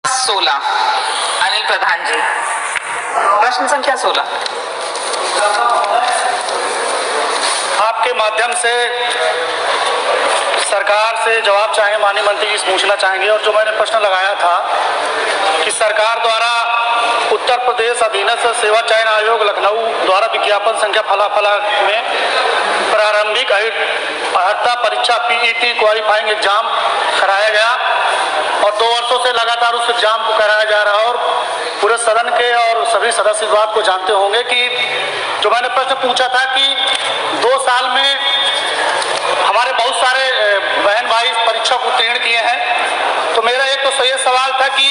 16 अनिल प्रधान जी, प्रश्न संख्या 16। आपके माध्यम से सरकार से जवाब चाहेंगे, माननीय मंत्री जी से पूछना चाहेंगे। और जो मैंने प्रश्न लगाया था कि सरकार द्वारा उत्तर प्रदेश अधीनस्थ सेवा चयन आयोग लखनऊ द्वारा विज्ञापन संख्या फलाफला में प्रारंभिक अर्हता परीक्षा पीईटी क्वालिफाइंग एग्जाम कराया गया और 2 वर्षों से लगातार उस एग्जाम को कराया जा रहा है। और पूरे सदन के और सभी सदस्य इस बात को जानते होंगे कि जो मैंने प्रश्न पूछा था कि 2 साल में हमारे बहुत सारे बहन भाई इस परीक्षा को उत्तीर्ण किए हैं, तो मेरा एक तो ये सवाल था कि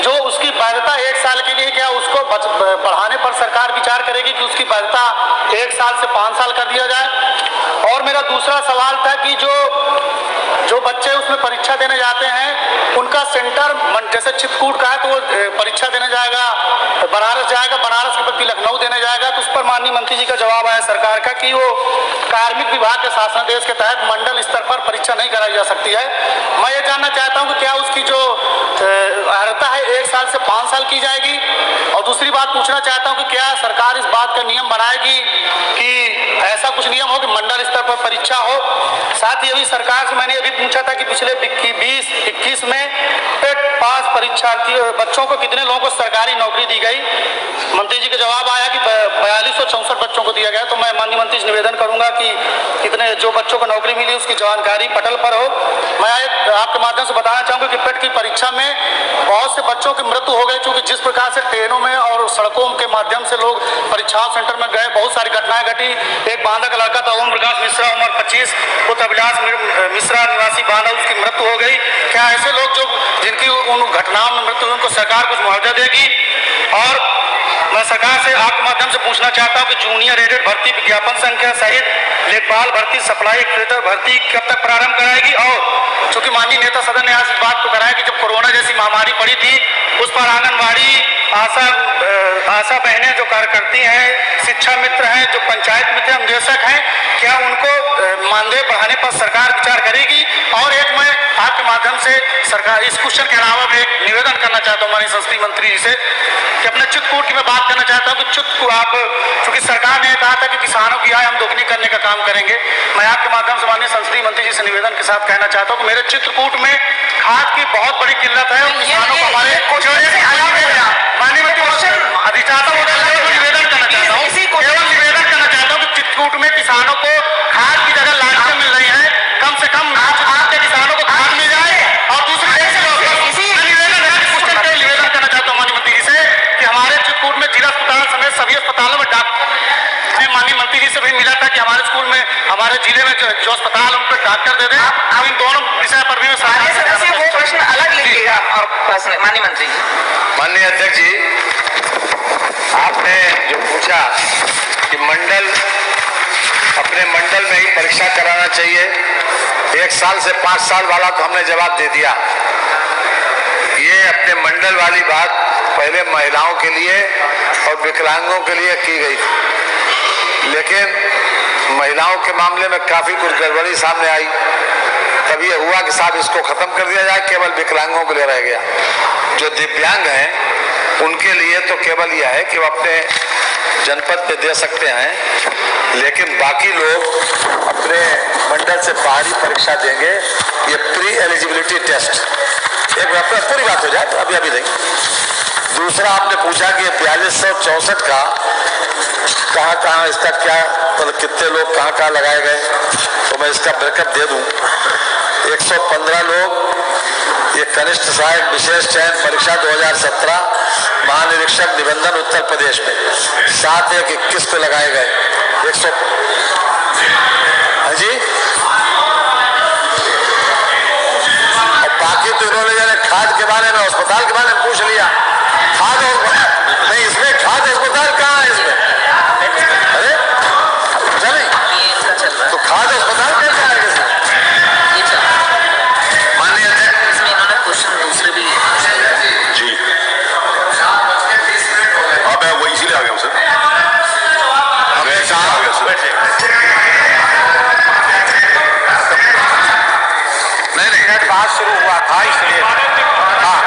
जो उसकी वैधता 1 साल के लिए, क्या उसको बढ़ाने पर सरकार विचार करेगी कि उसकी वैधता 1 साल से 5 साल कर दिया जाए। और मेरा दूसरा सवाल था कि जो बच्चे उसमें परीक्षा देने जाते हैं उनका सेंटर जैसे चित्रकूट का है तो वो परीक्षा देने जाएगा बनारस जाएगा, बनारस के बच्चे लखनऊ देने जाएगा, तो उस पर माननीय मंत्री जी का जवाब आया सरकार का कि वो कार्मिक विभाग के शासनादेश के तहत मंडल स्तर पर परीक्षा नहीं कराई जा सकती है। मैं ये जानना चाहता हूँ कि क्या उसकी जो अर्हता है 1 साल से 5 साल की जाएगी। और दूसरी बात पूछना चाहता हूँ कि क्या सरकार इस बात का नियम बनाएगी कि ऐसा कुछ नियम हो कि मंडल स्तर पर परीक्षा हो। साथ ही अभी सरकार से मैंने अभी पूछा था कि पिछले 20-21 में टेट पास परीक्षार्थी बच्चों को कितने लोगों को सरकारी नौकरी दी गई। मंत्री जी का जवाब आया कि 4264 बच्चों को दिया गया। तो मैं माननीय मंत्री से निवेदन करूंगा कि कितने जो बच्चों को नौकरी मिली उसकी जानकारी पटल पर हो। मैं आपके माध्यम से बताना चाहूँगा कि पेट की परीक्षा में बहुत से बच्चों की मृत्यु हो गई, क्योंकि जिस प्रकार से ट्रेनों में और सड़कों के माध्यम से लोग परीक्षा सेंटर में गए, बहुत सारी घटनाएं घटी। एक बांदा का लड़का था ओम प्रकाश मिश्रा, उम्र 25, पुत्र अभिलाष मिश्रा निवासी बांदा, उसकी मृत्यु हो गई। क्या ऐसे लोग जो जिनकी उन घटनाओं में मृत्यु हुई उनको सरकार कुछ मुआवजा देगी। और मैं सरकार से आपके माध्यम से पूछना चाहता हूं कि जूनियर एडेड भर्ती विज्ञापन संख्या सहित लेखपाल भर्ती, सप्लाई ऑपरेटर भर्ती कब तक प्रारंभ कराएगी। और चूंकि माननीय नेता सदन ने आज इस बात को कराया कि जब कोरोना जैसी महामारी पड़ी थी उस पर आंगनबाड़ी आशा बहनें जो कार्य करती हैं, शिक्षा मित्र हैं, जो पंचायत मित्र अनुदेशक हैं, क्या उनको मानदेय बढ़ाने पर सरकार विचार करेगी। और एक मैं आपके माध्यम से सरकार इस क्वेश्चन के अलावा मैं एक निवेदन करना चाहता हूँ माननीय संसदीय मंत्री जी से कि अपने चित्रकूट की मैं बात करना चाहता हूँ कि चित्रकूट आप चूंकि सरकार ने कहा था कि किसानों की आय हम दोगुनी करने का काम करेंगे। मैं आपके माध्यम से माननीय संसदीय मंत्री जी से निवेदन के साथ कहना चाहता हूँ कि मेरे चित्रकूट में खाद की बहुत बड़ी किल्लत है और किसानों को हमारे माननीय मंत्री अधिचाता निवेदन करना चाहता हूँ कि चित्रकूट में किसानों को खाद की जगह लाशें मिल रही है, कम से कम आपके किसानों को खाद मिल जाए। और दूसरी निवेदन करना चाहता हूँ माननीय मंत्री जी से कि हमारे चित्रकूट में जिला अस्पताल समेत सभी अस्पतालों में मैं माननीय मंत्री जी से भी मिला था कि हमारे स्कूल में हमारे जिले में जो अस्पताल उन पर डॉक्टर दे दें। अब इन दोनों विषय पर भी मैं वो प्रश्न अलग लीजिएगा। और माननीय मंत्री जी, माननीय अध्यक्ष जी, आपने जो पूछा कि अपने मंडल में ही परीक्षा कराना चाहिए, 1 साल से 5 साल वाला तो हमने जवाब दे दिया। ये अपने मंडल वाली बात पहले महिलाओं के लिए और विकलांगों के लिए की गई, लेकिन महिलाओं के मामले में काफी कुछ गड़बड़ी सामने आई, तब ये हुआ कि साहब इसको खत्म कर दिया जाए, केवल विकलांगों के लिए रह गया। जो दिव्यांग हैं उनके लिए तो केवल यह है कि वो अपने जनपद में दे सकते हैं, लेकिन बाकी लोग अपने मंडल से बाहरी परीक्षा देंगे। ये प्री एलिजिबिलिटी टेस्ट, एक पूरी बात हो जाए तो अभी नहीं। दूसरा आपने पूछा कि 4264 का कहाँ इसका क्या मतलब कितने लोग कहाँ लगाए गए, तो मैं इसका ब्रेकअप दे दूं। 115 लोग ये कनिष्ठ सहायक विशेष चयन परीक्षा 2017 महानिरीक्षक निबंधन उत्तर प्रदेश में, 7/1/21 को लगाए गए 100। हाँ जी, और बाकी तो इन्होंने खाद के बारे में, अस्पताल के बारे में पूछ लिया। खाद और नहीं, इसमें खाद अस्पताल कहाँ है इसमें? अरे पूछा नहीं तो खाद अस्पताल कैसे आएगा इसमें? माननीय अध्यक्ष, इन्होंने क्वेश्चन दूसरे भी जी, अब मैं वही इसीलिए आ गया हूँ सर। नहीं बात शुरू हुआ था इसलिए। हाँ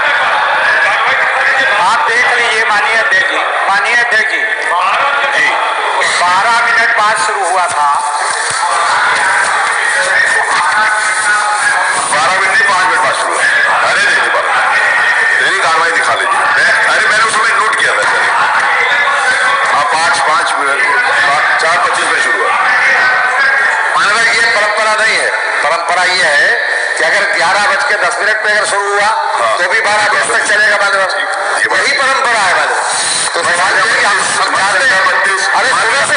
परंपरा ये है कि अगर 11:10 पे अगर शुरू हुआ तो भी 12 बजे तक चलेगा मालूम, यही परंपरा है मालूम। तो सवाल ये है कि हम चाहते हैं, अरे सुबह से